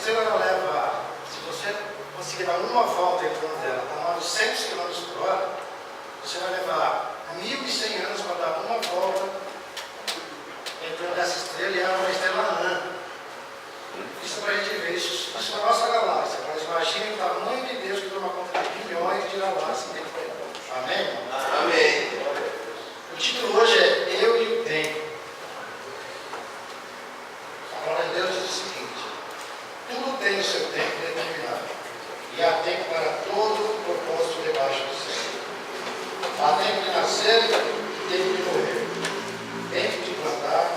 se você conseguir dar uma volta em torno dela, a 900 km por hora, você vai levar 1.100 anos para dar uma volta em torno dessa estrela, e ela é uma estrela anã. Isso para a gente ver, isso é a nossa galáxia. Mas imagine o tamanho de Deus que toma conta de bilhões de galáxias dentro dela. Amém? Amém. O título hoje é Eu e o Tempo. A palavra de Deus diz o seguinte: tudo tem o seu tempo determinado, e há tempo para todo o propósito debaixo do céu. Há tempo de nascer e tempo de morrer, tempo de plantar,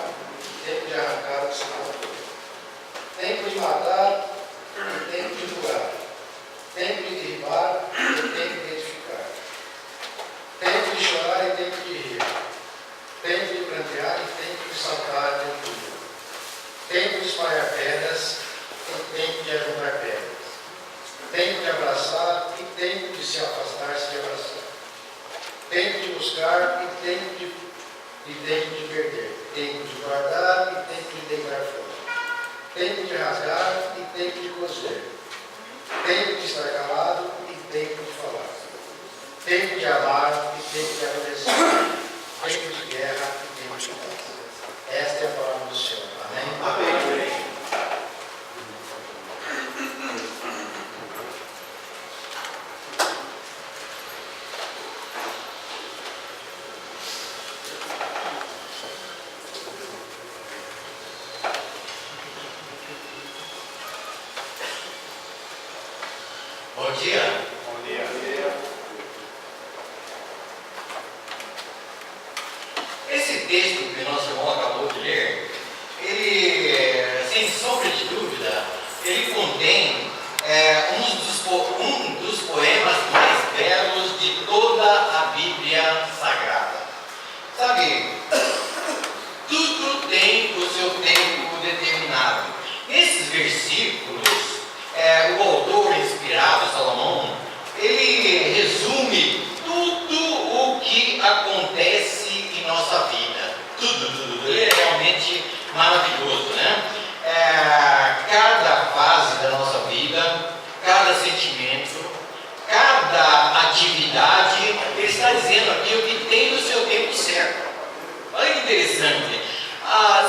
tempo de arrancar o que se plantou, tempo de matar e tempo de curar, tempo de derribar e tempo de edificar, tempo de chorar e tempo de rir, tempo de prantear e tempo de saltar de alegria, tempo de espalhar pedras e tempo de ajuntar pedras, tempo de abraçar e tempo de se afastar-se de abraçar, tempo de buscar e tempo de perder, tempo de guardar e tempo de deitar fora, tempo de rasgar e tempo de coser, tempo de estar calado e tempo de falar, tempo de amar e tempo de aborrecer, tempo de guerra e tempo de paz. Esta é a palavra do Senhor. Amém? Amém. Bom dia. Bom dia. Esse texto que nosso irmão acabou de ler, ele, sem sombra de dúvida, ele contém um dos poemas mais belos de toda a Bíblia Sagrada. Sabe, tudo tem o seu tempo determinado. Nesses versículos, o autor inspirado, Salomão, ele resume tudo o que acontece em nossa vida. Tudo. Ele é realmente maravilhoso, né? Cada fase da nossa vida, cada sentimento, cada atividade, ele está dizendo aqui o que tem no seu tempo certo. Olha que interessante.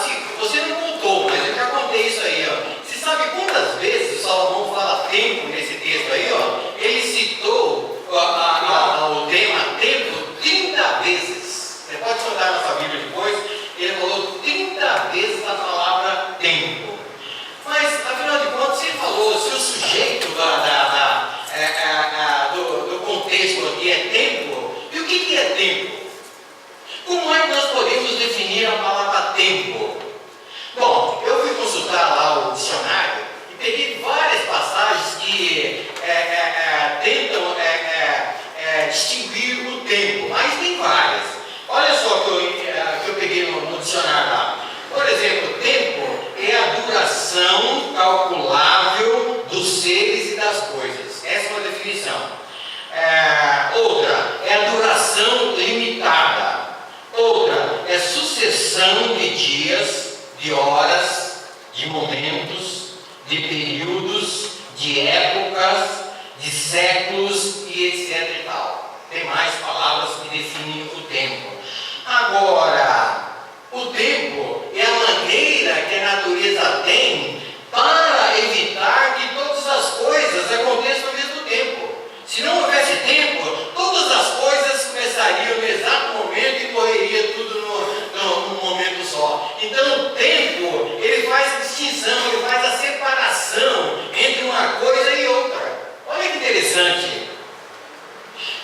Se você não contou, mas eu já contei isso aí, ó. Você sabe quantas vezes o Salomão fala tempo nesse texto aí, ó? Ele citou o tema tempo 30 vezes. Você pode contar na sua Bíblia depois. Ele falou 30 vezes a palavra tempo. Mas, afinal de contas, ele falou se o sujeito do contexto aqui é tempo. E o que é tempo? Como é que nós podemos definir a palavra tempo? Bom, eu fui consultar lá o dicionário e peguei várias passagens que tentam distinguir o tempo, mas tem várias. Olha só que eu peguei no dicionário lá. Por exemplo, tempo é a duração calculável dos seres e das coisas. Essa é uma definição. Outra é a duração limitada. Outra é sucessão de dias, de horas, de momentos, de períodos, de épocas, de séculos e etc e tal. Tem mais palavras que definem o tempo. Agora, o tempo é a maneira que a natureza tem para evitar que todas as coisas aconteçam ao mesmo tempo. Se não houvesse tempo, todas as coisas começariam no exato momento e morreria tudo num momento só. Então o tempo, ele faz a distinção, ele faz a separação entre uma coisa e outra. Olha que interessante.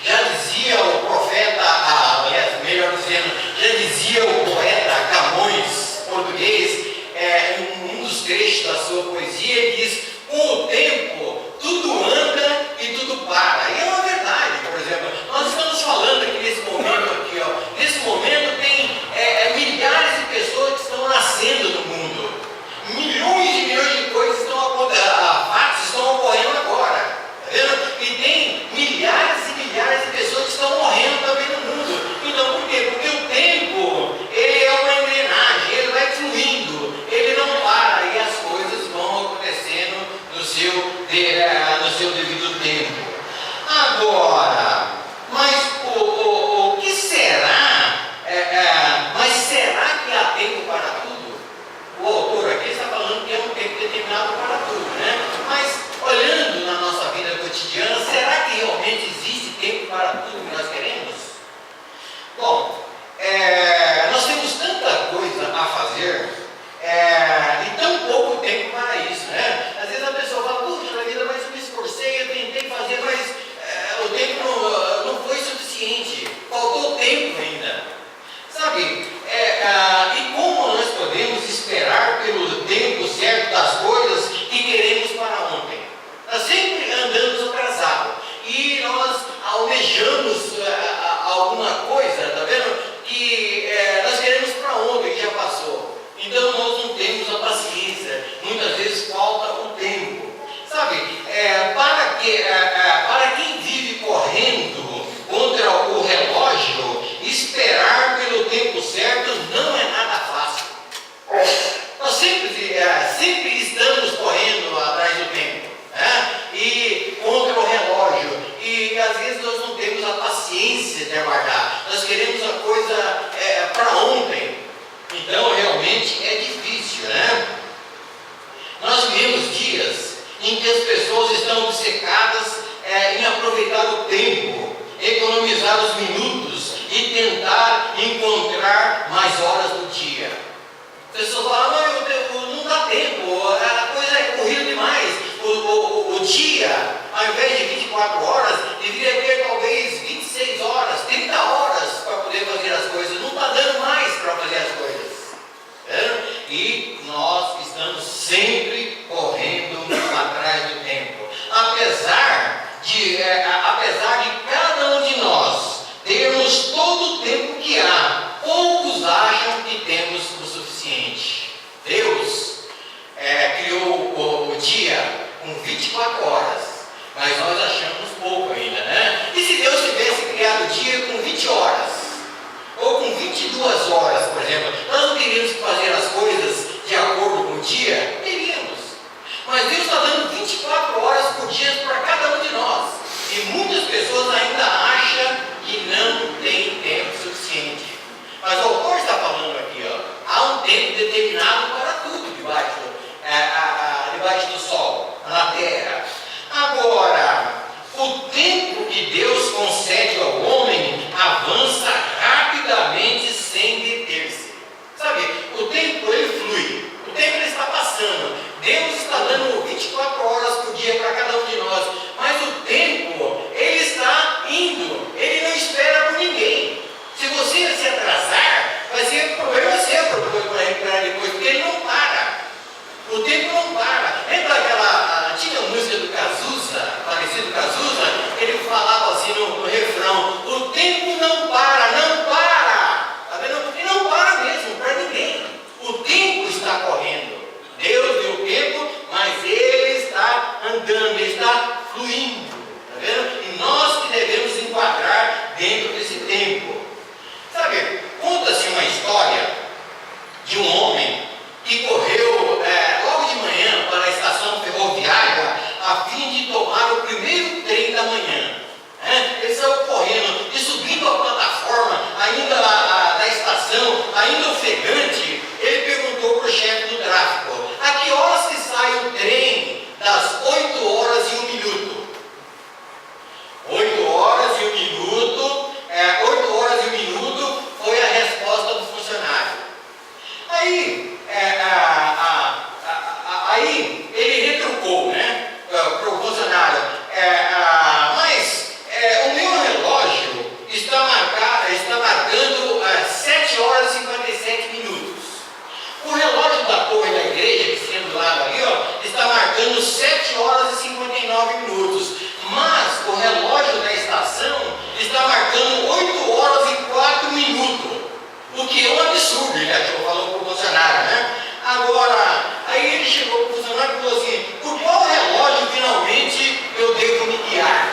Já dizia o profeta, melhor dizendo, já dizia o poeta Camões, vezes falta o tempo. Sabe, para quem vive correndo contra o relógio, esperar pelo tempo certo não é nada fácil. Nós sempre estamos correndo atrás do tempo, né? E contra o relógio. E às vezes nós não temos a paciência de aguardar. Nós queremos a coisa para ontem. Então realmente é difícil, né? Nós vivemos dias em que as pessoas estão obcecadas em aproveitar o tempo, economizar os minutos e tentar encontrar mais horas do dia. As pessoas falam, não dá tempo, a coisa é corrida demais. O dia, ao invés de 24 horas, deveria ter talvez 26 horas, 30 horas para poder fazer as coisas. Não está dando mais para fazer as coisas. E nós estamos sempre correndo atrás do tempo. Apesar de cada um de nós termos todo o tempo que há, poucos acham que temos o suficiente. Deus criou o dia com 24 horas, mas nós achamos pouco ainda, né? E se Deus tivesse criado o dia com 20 horas, ou com 22 horas, por exemplo, nós não teríamos que fazer as coisas de acordo com o dia? Teríamos. Mas Deus está dando 24 horas por dia para cada um de nós. E muitas pessoas ainda acham que não tem tempo suficiente. Mas o autor está falando aqui, há um tempo determinado para tudo debaixo do sol, na terra. Agora, o tempo que Deus concede ao homem avança rapidamente sem deter-se. Sabe, o tempo ele flui, o tempo ele está passando. Deus está dando 24 horas por dia para cada um de nós, mas o tempo ele está indo, ele não espera por ninguém. Se você se atrasar, vai ser problema seu para recuperar depois, porque ele não para. O tempo não para. Lembra tinha a música do Cazuza, falecido Cazuza, ele falava assim no refrão, o tempo não para, não para. Tá vendo? E não para mesmo, para ninguém. O tempo está correndo. Deus deu o tempo, mas ele está andando, ele está fluindo. Tá vendo? E nós que devemos enquadrar dentro desse tempo. Sabe, conta-se uma história de um homem que correu logo de manhã para a estação ferroviária a fim de tomar o primeiro trem da manhã. Ele saiu correndo e subindo a plataforma, ainda da estação, ainda ofegante, ele perguntou para o chefe do tráfego, a que horas que sai o trem das 8 horas e 1 minuto? 8 horas e 1 minuto, 8 horas e 1 minuto foi a resposta do funcionário. Aí ele retrucou, né, para o funcionário, mas o meu relógio está marcando 7 horas e 57 minutos. O relógio da torre da igreja, que fica do lado ali, está marcando 7 horas e 59 minutos. Mas o relógio da estação está marcando 8 horas e 4 minutos. O que é um absurdo, ele falou para o funcionário, né? Agora, aí ele chegou para o funcionário e falou assim, por qual relógio finalmente eu devo me guiar?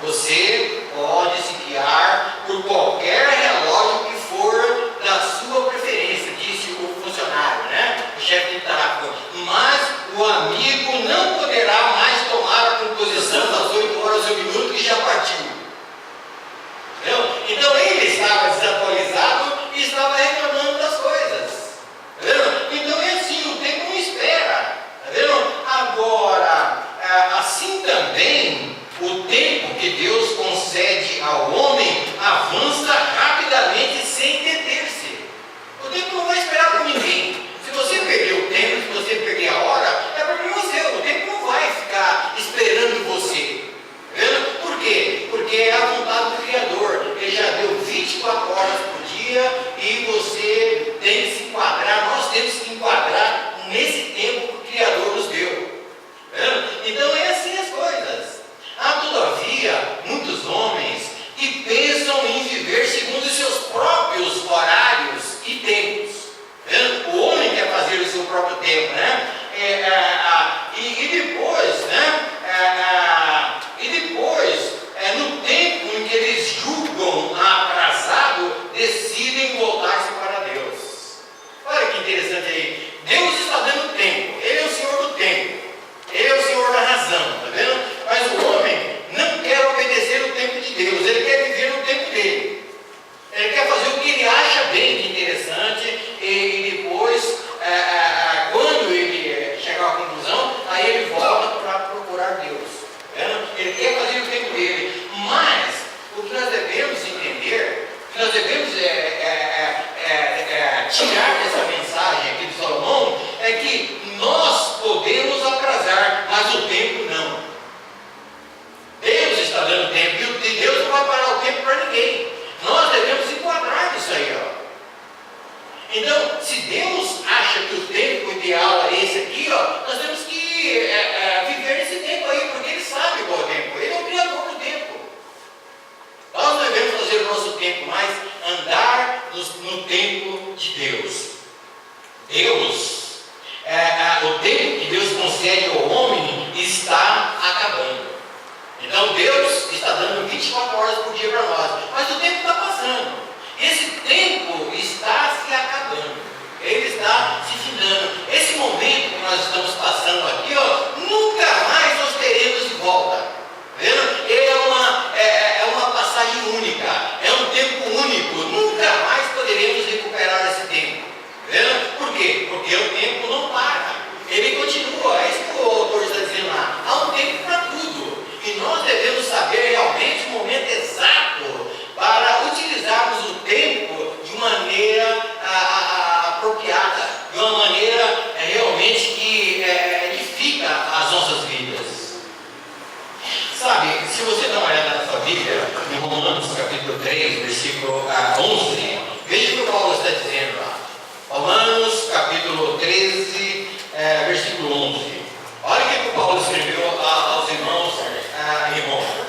Você pode se guiar por qualquer relógio que for da sua preferência, disse o funcionário, né? O chefe de tráfego. Mas o amigo não poderá mais tomar a composição das 8 horas e 1 minuto que já partiu. Entendeu? Então ele estava desatualizado e estava reclamando das coisas. Tá vendo? Então é assim, o tempo não espera. Tá vendo? Agora, assim também, o tempo que Deus concede ao homem avança rapidamente sem deter-se. O tempo não vai esperar por ninguém. Se você perder o tempo, se você perder a hora, é problema seu. O tempo não vai ficar nós podemos atrasar, mas o tempo não. Deus está dando tempo, e Deus não vai parar o tempo para ninguém. Nós devemos enquadrar nisso aí, ó. Então, se Deus acha que o tempo ideal é esse aqui, ó, nós temos que viver esse tempo aí, porque Ele sabe qual é o tempo. Ele é o criador do tempo. Nós não devemos fazer o nosso tempo, mas andar no tempo de Deus. O tempo que Deus concede ao homem está acabando. Então Deus está dando 24 horas por dia para nós, mas o tempo está passando. Esse tempo está se acabando, ele está se findando. Esse momento que nós estamos passando aqui, ó, nunca mais nós teremos de volta. Tá vendo? É uma passagem única, é um tempo único. Nunca mais poderemos recuperar esse tempo. Tá vendo? Por quê? Porque o tempo não para, ele continua. É isso que o autor está dizendo lá. Há um tempo para tudo. E nós devemos saber realmente o momento exato para utilizarmos o tempo de maneira apropriada, de uma maneira realmente que edifica as nossas vidas. Sabe, se você dá uma olhada na sua Bíblia, em Romanos capítulo 3, versículo 11, veja o que o Paulo está dizendo lá. Romanos capítulo 13, versículo 11. Olha o que o Paulo escreveu aos irmãos em Roma.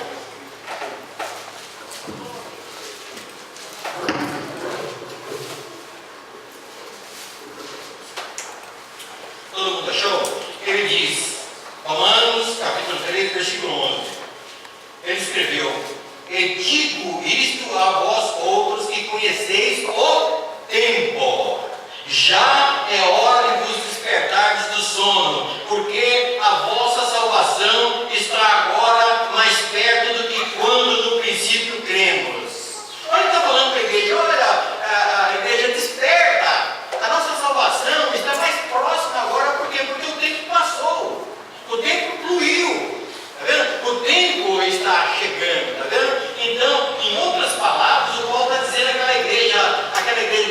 Todo mundo achou? Ele diz, Romanos capítulo 3, versículo 11. Ele escreveu: e digo isto a vós outros que conheceis o tempo. Já é hora de vos despertardes do sono, porque a vossa salvação está agora mais perto do que quando no princípio cremos. Olha, ele está falando para a igreja: olha, a igreja desperta, a nossa salvação está mais próxima agora. Por quê? Porque o tempo passou, o tempo fluiu, está vendo? O tempo está chegando, está vendo? Então, em outras palavras, o Paulo está dizendo àquela igreja,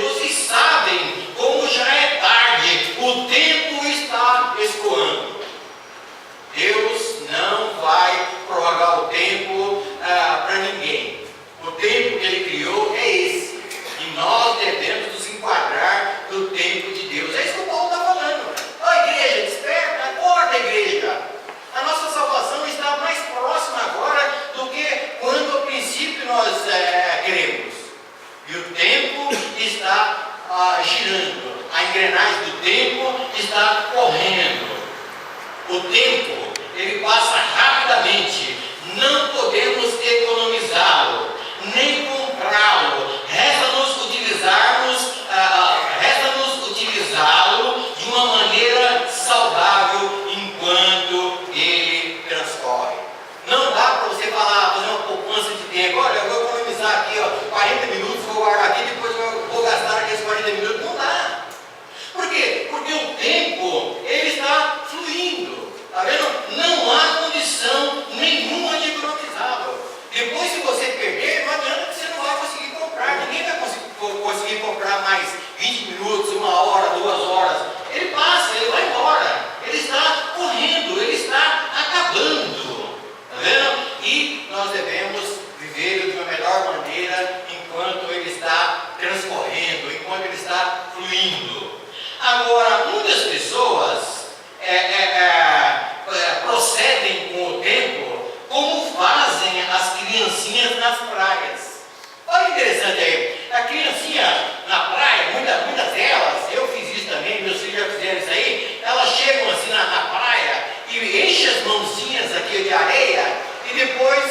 vocês sabem como já é tarde, o tempo está escoando. Deus não vai prorrogar o tempo para ninguém. O tempo que Ele criou é esse, e nós devemos nos enquadrar no tempo de Deus. É isso que o Paulo está falando. Ó, igreja, desperta, acorda, igreja. A nossa salvação está mais próxima agora do que quando ao princípio nós queremos. E o tempo está girando, a engrenagem do tempo está correndo. O tempo, ele passa rapidamente, não podemos economizá-lo, nem comprá-lo. Resta-nos utilizá-lo de uma maneira saudável enquanto ele transcorre. Não dá para você fazer uma poupança de tempo. Olha, eu vou economizar aqui 40 minutos, vou guardar aqui, depois eu vou gastar aqueles 40 minutos. Não dá. Por quê? Porque o tempo, ele está fluindo. Está vendo? Não há condição nenhuma de economizá-lo. Depois, se você perder, não adianta que você não vai conseguir comprar. Ninguém vai conseguir comprar mais 20 minutos, 1 hora, 2 horas. Ele passa, ele vai embora. Ele está correndo, ele está acabando. Está vendo? E nós devemos viver de uma melhor maneira enquanto ele está transcorrendo, enquanto ele está fluindo. Agora, muitas pessoas procedem com o tempo como fazem as criancinhas nas praias. Olha que interessante aí. A criancinha na praia, muitas delas, eu fiz isso também, meus filhos já fizeram isso aí, elas chegam assim na praia e enchem as mãozinhas aqui de areia e depois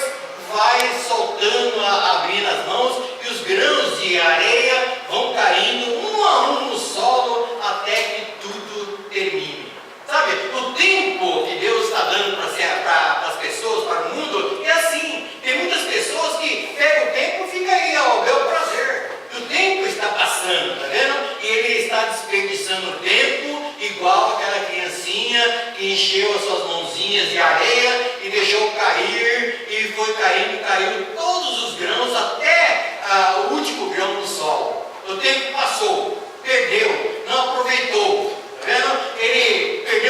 vai soltando, abrindo as mãos, e os grãos de areia vão caindo um a um no solo até que tudo termine. Sabe, o tempo que Deus está dando para as pessoas, para o mundo, é assim. Tem muitas pessoas que pegam o tempo e ficam aí ao bel prazer. E o tempo está passando, tá vendo? E ele está desperdiçando o tempo, igual aquela criancinha que encheu as suas mãozinhas de areia e deixou cair, e foi caindo, caiu todos os grãos até o último grão do solo. O tempo passou, perdeu, não aproveitou, tá vendo? Ele perdeu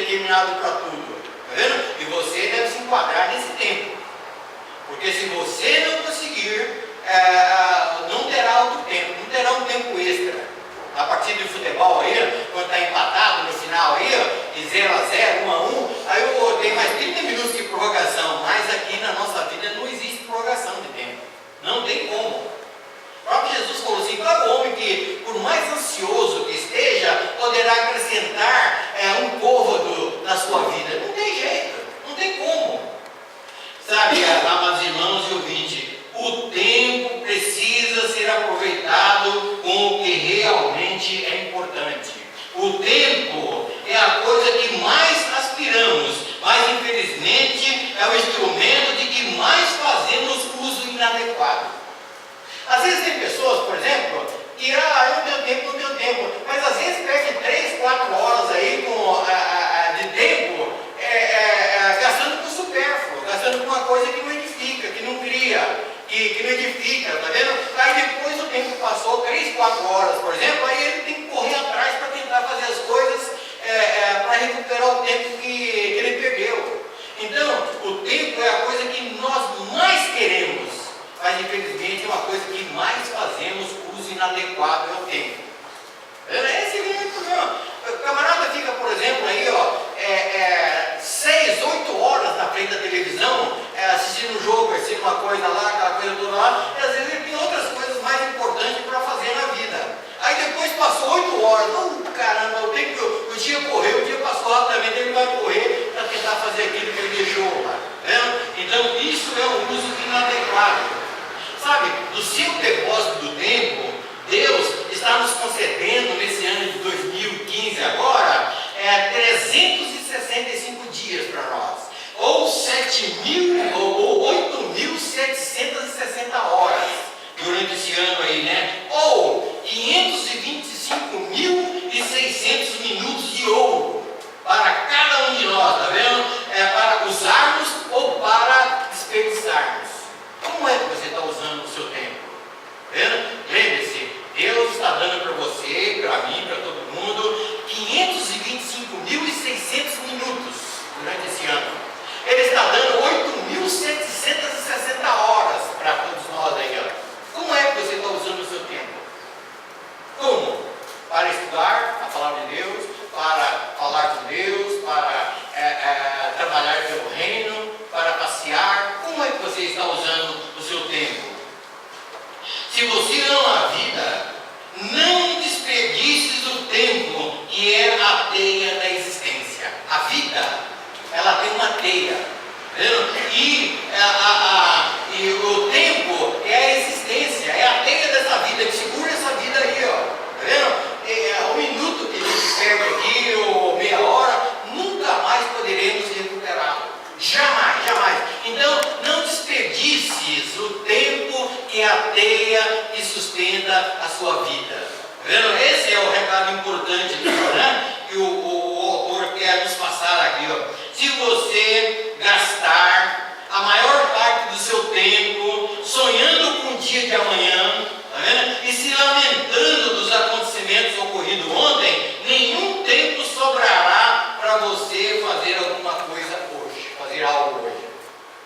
determinado para tudo. Está vendo? E você deve se enquadrar nesse tempo. Porque se você não conseguir, não terá outro tempo, não terá um tempo extra. A partir do futebol aí, quando está empatado no final aí, de 0-0, 1-1, aí tem mais 30 minutos de prorrogação. Mas aqui na nossa vida não existe prorrogação de tempo. Não tem como. O próprio Jesus falou assim: para o homem que, por mais ansioso que esteja, poderá acrescentar um côvado na sua vida. Não tem jeito, não tem como. Sabe, amados irmãos e ouvintes, o tempo precisa ser aproveitado com o que realmente é importante. O tempo é a coisa que mais aspiramos, mas infelizmente é o instrumento de que mais fazemos uso inadequado. Às vezes tem pessoas, por exemplo, que eu não tenho tempo, mas às vezes perde 3, 4 horas aí de tempo gastando com supérfluo, gastando com uma coisa que não edifica, que não cria, que não edifica, tá vendo? Aí depois o tempo passou 3, 4 horas, por exemplo, aí ele tem que correr atrás para tentar fazer as coisas para recuperar o tempo que ele perdeu. Então, o tempo é a coisa que nós mais queremos, mas infelizmente é uma coisa que mais fazemos uso inadequado ao tempo. Esse é o problema. O camarada fica, por exemplo, aí, 6, 8 horas na frente da televisão, assistindo um jogo, assistindo uma coisa lá, aquela coisa toda lá, e às vezes ele tem outras coisas mais importantes para fazer na vida. Aí depois passou 8 horas, caramba, o dia correu, o dia passou rapidamente, ele vai correr para tentar fazer aquilo que ele deixou lá. Então isso é um uso inadequado. Sabe, no seu depósito do tempo, Deus está nos concedendo nesse ano de 2015 agora, 365 dias para nós, ou 8.760 horas durante esse ano aí, né? Ou 525.600 minutos de ouro para cada um de nós, tá vendo? Para usarmos ou para desperdiçarmos. Como é que você está usando o seu tempo? Lembre-se, Deus está dando para você, para mim, para todo mundo, 525.600 minutos durante esse ano. Ele está dando 8.760 horas para todos nós aí. Como é que você está usando o seu tempo? Como? Para estudar a palavra de Deus, para falar com Deus, para trabalhar pelo reino, para passear. Como é que você está usando o seu tempo? Se você ama a vida, não desperdices o tempo, que é a teia da existência. A vida, ela tem uma teia. E o tempo é a existência, é a teia dessa vida, que segura essa vida aí, ó. Tá vendo? O minuto que a gente perde aqui, ou meia hora, nunca mais poderemos recuperá-lo. Jamais, jamais. Então, não desperdices o tempo que é a teia que sustenta a sua vida. Tá vendo? Esse é o recado importante aqui, né? Que o autor quer nos passar aqui, ó. Se você gastar a maior parte do seu tempo sonhando com o dia de amanhã, tá vendo? E se lamentando dos acontecimentos ocorridos ontem, nenhum tempo sobrará para você fazer alguma coisa hoje, fazer algo hoje.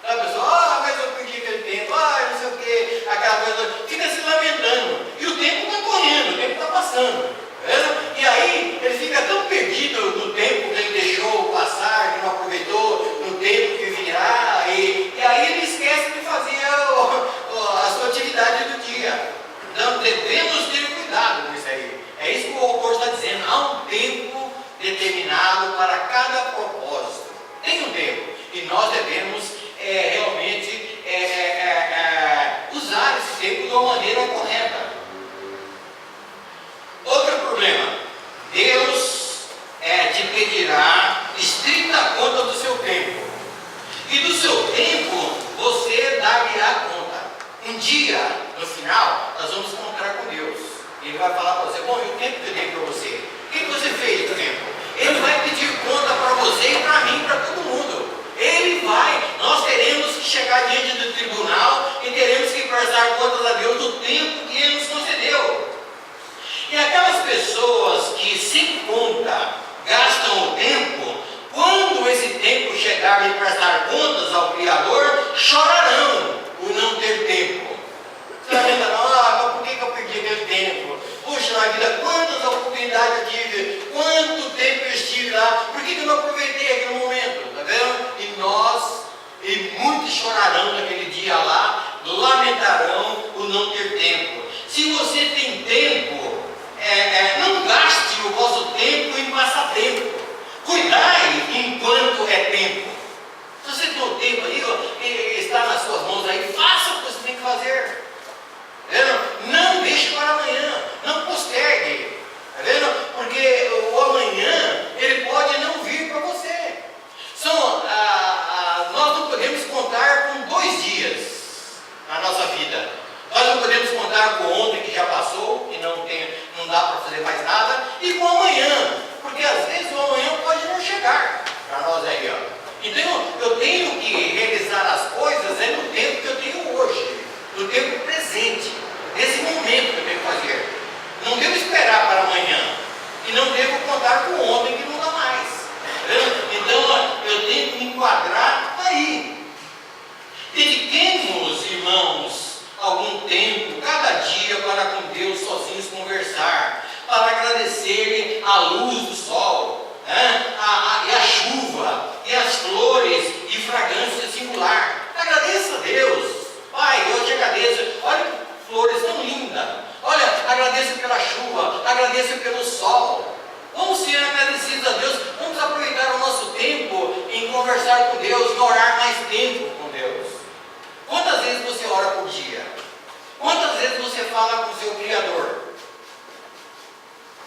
Então a pessoa, mas eu perdi aquele tempo, não sei o que, aquela coisa, fica se lamentando. E o tempo está correndo, o tempo está passando. E aí ele fica tão perdido no tempo que ele deixou passar, que não aproveitou, no tempo que virá, e aí ele esquece de fazer a sua atividade do dia. Então devemos ter cuidado com isso aí. É isso que o autor está dizendo. Há um tempo determinado para cada propósito. Tem um tempo. E nós devemos realmente usar esse tempo de uma maneira correta. Outro problema, Deus te pedirá estrita conta do seu tempo. E do seu tempo você dar-lhe-á conta. Um dia, no final, nós vamos encontrar com Deus. Ele vai falar para você, bom, e o tempo que eu dei para você? O que você fez com o tempo? Ele vai pedir conta para você e para mim, para todo mundo. Nós teremos que chegar diante do tribunal e teremos que prestar contas a Deus do tempo que levantar e prestar contas ao Criador, chorarão por não ter tempo. Você vai pensar, mas por que eu perdi aquele tempo? Puxa, na vida, quantas oportunidades eu tive, quanto tempo eu estive lá, por que eu não aproveitei aquele momento? Está vendo? E muitos chorarão naquele dia lá, lamentarão por não ter tempo. Se você tem tempo, não gaste o vosso tempo em passatempo. Cuidai enquanto é tempo. Se você tem o tempo aí, está nas suas mãos aí, faça o que você tem que fazer. Não deixe para amanhã, não postergue. Está vendo? Porque o amanhã, ele pode não vir para você. Nós não podemos contar com 2 dias na nossa vida. Nós não podemos contar com ontem que já passou e não dá para fazer mais nada, e com amanhã, porque às vezes o amanhã pode não chegar para nós aí. Então eu tenho que realizar as coisas no tempo que eu tenho hoje, no tempo presente, nesse momento que eu tenho que fazer. Não devo esperar para amanhã e não devo contar com ontem que não dá mais. Então eu tenho que me enquadrar aí. Dediquemos, irmãos, algum tempo, cada dia, para com Deus sozinhos conversar, para agradecer a luz do sol, e a chuva, e as flores, e fragrância singular. Agradeça a Deus. Pai, eu te agradeço. Olha que flores tão lindas. Olha, agradeço pela chuva, agradeço pelo sol. Vamos ser agradecidos a Deus. Vamos aproveitar o nosso tempo em conversar com Deus, em orar mais tempo com Deus. Quantas vezes você ora por dia? Quantas vezes você fala com o seu Criador?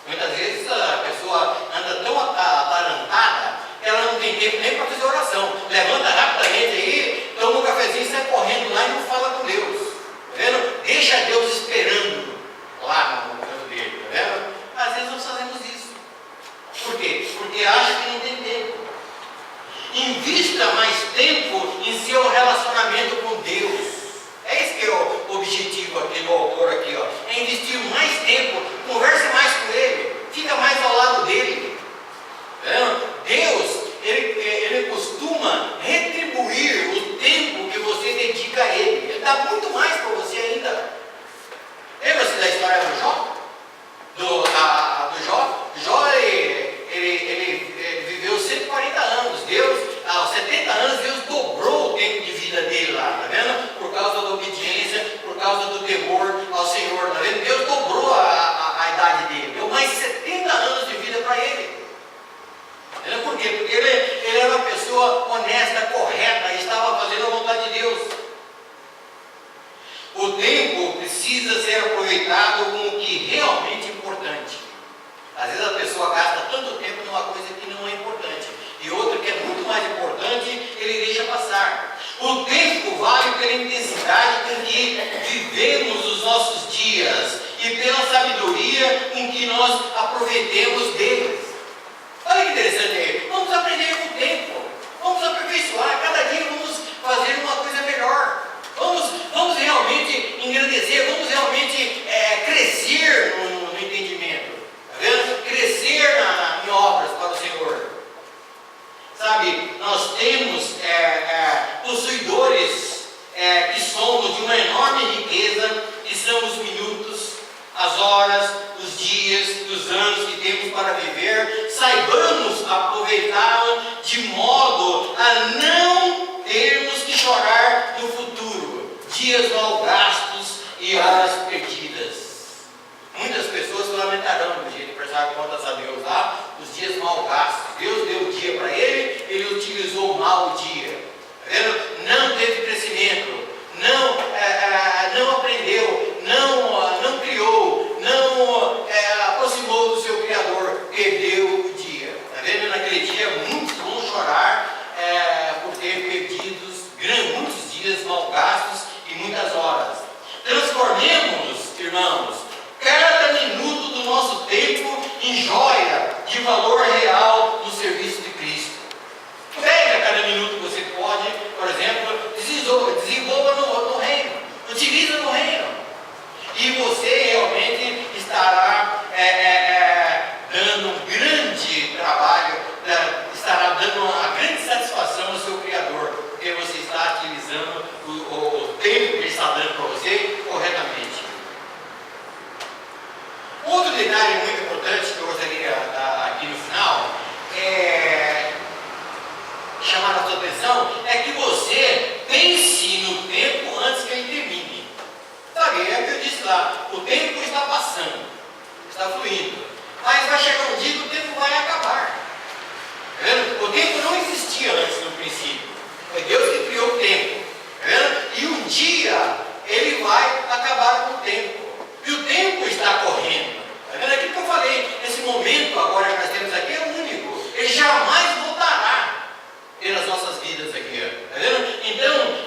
Muitas vezes a pessoa anda tão atarantada, ela não tem tempo nem para fazer oração. Levanta rapidamente aí, toma um cafezinho e sai correndo lá e não fala com Deus. Está vendo? Deixa Deus esperando lá no canto dele. Está vendo? Às vezes nós fazemos isso. Por quê? Porque acha que não tem tempo. Invista mais tempo em seu relacionamento com Deus. É esse que é o objetivo aqui do autor aqui, é investir mais tempo, converse mais com Ele, fica mais ao lado dele. Deus, ele costuma retribuir o tempo que você dedica a Ele. Ele dá muito mais para você ainda. Lembra-se da história do Jó? Do Jó? Jó, ele viveu 140 anos. Deus, aos 70 anos, Deus dobrou o tempo de vida dele lá, tá vendo? Por causa da obediência, por causa do temor ao Senhor, tá vendo? Deus dobrou a idade dele, deu mais 70 anos de vida para ele. Por quê? Porque ele era uma pessoa honesta, correta, e estava fazendo a vontade de Deus. O tempo precisa ser aproveitado como o que realmente é importante. Às vezes a pessoa gasta tanto tempo numa coisa que não é importante, e outra que é muito mais importante, ele deixa passar. O tempo vale pela intensidade com que vivemos os nossos dias e pela sabedoria com que nós aproveitemos deles. Olha que interessante aí. Vamos aprender com o tempo. Vamos aperfeiçoar. Cada dia vamos fazer uma coisa melhor. Vamos realmente engrandecer. Vamos realmente crescer no entendimento. Tá vendo? Crescer em obras para o Senhor. Sabe, nós temos possuidores que somos de uma enorme riqueza, que são os minutos, as horas, os dias, os anos que temos para viver. Saibamos aproveitá-lo de modo a não termos que chorar no futuro, dias mal gastos e horas perdidas. Muitas pessoas se lamentarão do jeito de prestar contas a Deus lá, os dias mal gastos. Deus deu o dia para ele utilizou mal o dia. Tá vendo? Não teve crescimento, não aprendeu, não criou, não aproximou do seu Criador, perdeu o dia. Está vendo? Naquele dia muitos vão chorar por ter perdido muitos dias mal gastos e muitas horas. Transformemos, irmãos, cada minuto do nosso tempo em joia de valor real detalhe muito importante que eu gostaria aqui no final chamar a sua atenção é que você pense no tempo antes que ele termine. Sabe, é o que eu disse lá, o tempo está passando, está fluindo, mas vai chegar um dia que o tempo vai acabar. Tá vendo? O tempo não existia antes no princípio, foi Deus que criou o tempo. Tá vendo? E um dia ele vai acabar com o tempo, e o tempo está correndo. Tá vendo? Aquilo que eu falei, esse momento agora que nós temos aqui é único, ele jamais voltará pelas nossas vidas aqui. Tá vendo? Então,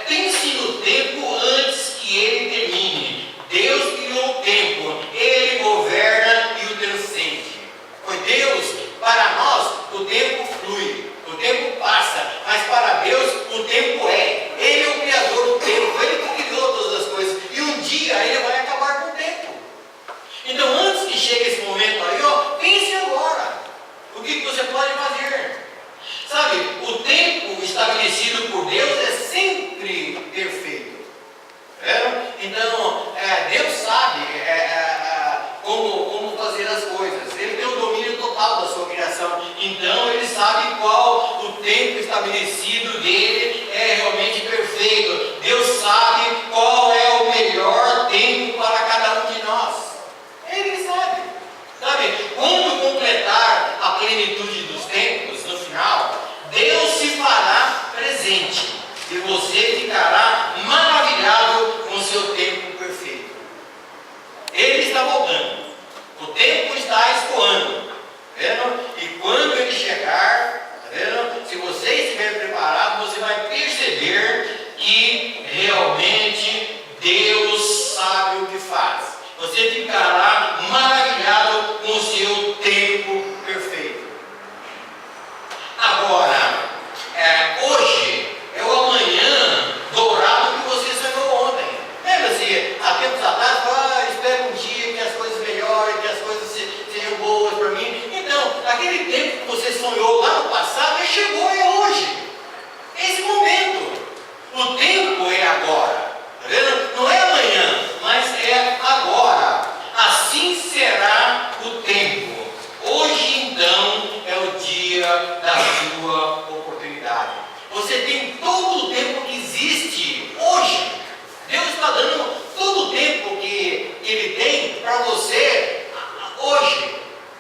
pense no tempo antes que ele termine. Deus criou o tempo, ele governa e o transcende. Foi Deus, para nós, o tempo flui, o tempo passa, mas para Deus o tempo é. Ele é o criador do tempo, ele que criou todas as coisas, e um dia ele vai acabar com o tempo. Então, antes que chegue esse momento aí, pense agora, o que você pode fazer. Sabe, o tempo estabelecido por Deus é sempre perfeito. Então, Deus sabe como fazer as coisas. Ele tem o domínio total da sua criação. Então, ele sabe qual o tempo estabelecido dele é realmente perfeito. Deus sabe qual é o melhor tempo para cada um de nós. Ele sabe. Sabe, quando completar a plenitude dos tempos, no final, Deus se fará presente e você ficará maravilhado com o seu tempo perfeito. Ele está voltando, o tempo está escoando, vendo? E quando ele chegar, vendo? Se você estiver preparado, você vai perceber que realmente Deus sabe o que faz. Você ficará maravilhado com o seu tempo perfeito. Agora, hoje é o amanhã dourado que você sonhou ontem. Lembra-se, há tempos atrás, espera um dia que as coisas melhorem, que as coisas sejam boas para mim. Então, aquele tempo que você sonhou lá no passado, chegou, é hoje. Esse momento. O tempo é agora. Tá vendo? Não é amanhã, mas é agora. Assim será o tempo. Hoje, então, é o dia da sua oportunidade. Você tem todo o tempo que existe hoje. Deus está dando todo o tempo que Ele tem para você hoje.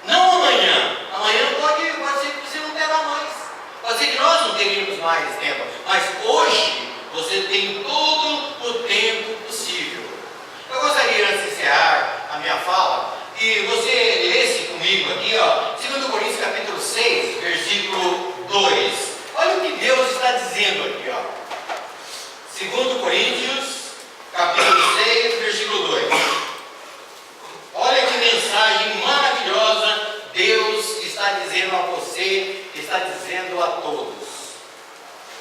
Não amanhã. Amanhã pode ser que você não terá mais. Pode ser que nós não teríamos mais tempo. Mas hoje, você tem todo o tempo possível. Eu gostaria, antes de encerrar a minha fala, que você lesse comigo aqui, 2 Coríntios capítulo 6, versículo 2. Olha o que Deus está dizendo aqui, 2 Coríntios capítulo 6, versículo 2. Olha que mensagem maravilhosa Deus está dizendo a você, está dizendo a todos.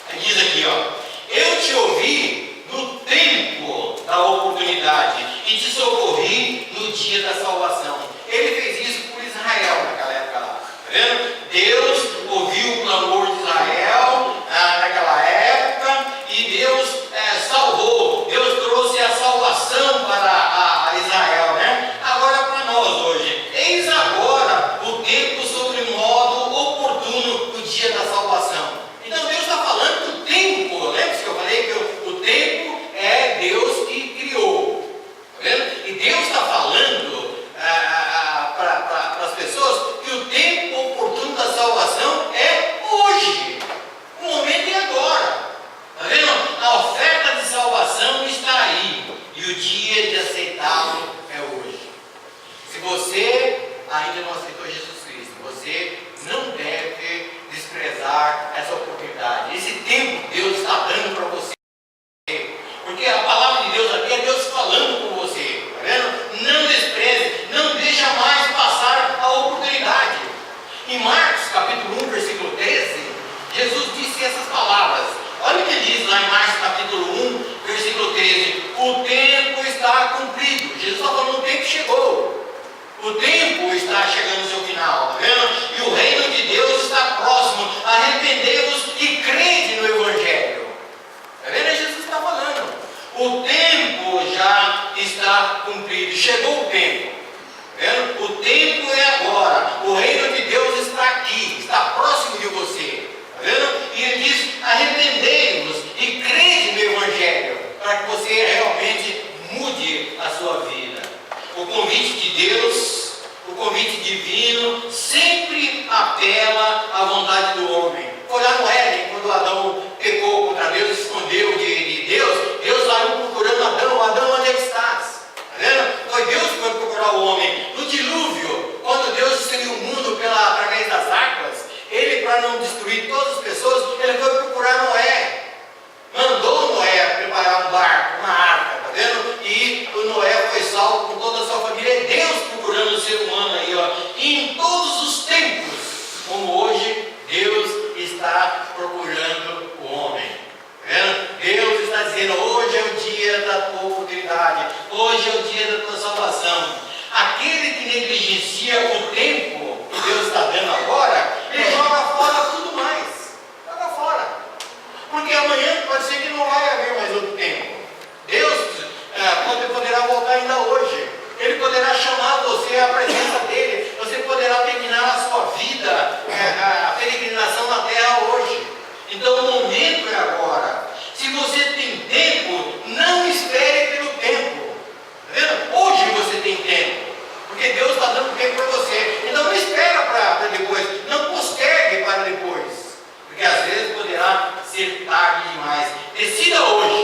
Ele diz aqui, eu te ouvi no tempo da oportunidade e te socorri no dia da salvação. Ele fez isso por Israel naquela época lá. Tá vendo? Deus ouviu o clamor de Israel naquela época e Deus salvou. Deus trouxe a salvação para Israel, né? Agora para nós hoje. Eis agora o tempo sobre modo oportuno o dia da salvação. Então Deus está falando do tempo. Lembra que eu falei que o tempo é Deus que criou. Tá vendo? E Deus está falando para as pessoas que o tempo oportuno da salvação é hoje. O momento é agora. Está vendo? A oferta de salvação está aí. E o dia de aceitá-lo é hoje. Se você ainda não aceitou Jesus Cristo, você não deve desprezar essa oportunidade. Esse tempo que Deus está dando para você. Porque a palavra de Deus aqui é Deus falando com você. Está vendo? Não despreze, não deixa mais passar a oportunidade. Em Marcos capítulo 1, versículo 13, Jesus disse essas palavras. Olha o que diz lá em Marcos capítulo 1, versículo 13. O tempo está cumprido. Jesus está falando, o tempo chegou. O tempo está chegando ao seu final, tá vendo? E o reino de Deus está próximo. Arrependei-vos e crede no Evangelho. Tá vendo? Jesus está falando. O tempo já está cumprido. Chegou o tempo. Tá vendo? O de todas as pessoas, ele foi procurar Noé. Mandou Noé preparar um barco, uma arca, tá vendo? E o Noé foi salvo com toda a sua família. É Deus procurando o ser humano aí, ó. E em todos os tempos, como hoje, Deus está procurando o homem. Tá vendo? Deus está dizendo, hoje é o dia da tua oportunidade, hoje é o dia da tua salvação. Aquele que negligencia o tempo que Deus está dando agora, ele joga fora tudo mais. Joga fora. Porque amanhã pode ser que não vai haver mais outro tempo. Deus poderá voltar ainda hoje. Ele poderá chamar você à presença dele. Você poderá terminar a sua vida, a peregrinação na terra hoje. Então o momento é agora. Se você tem tempo, não espere pelo tempo. Tá vendo? Hoje você tem tempo. Porque Deus está dando tempo para você. Então não espera para depois. Não postergue para depois. Porque às vezes poderá ser tarde demais. Decida hoje.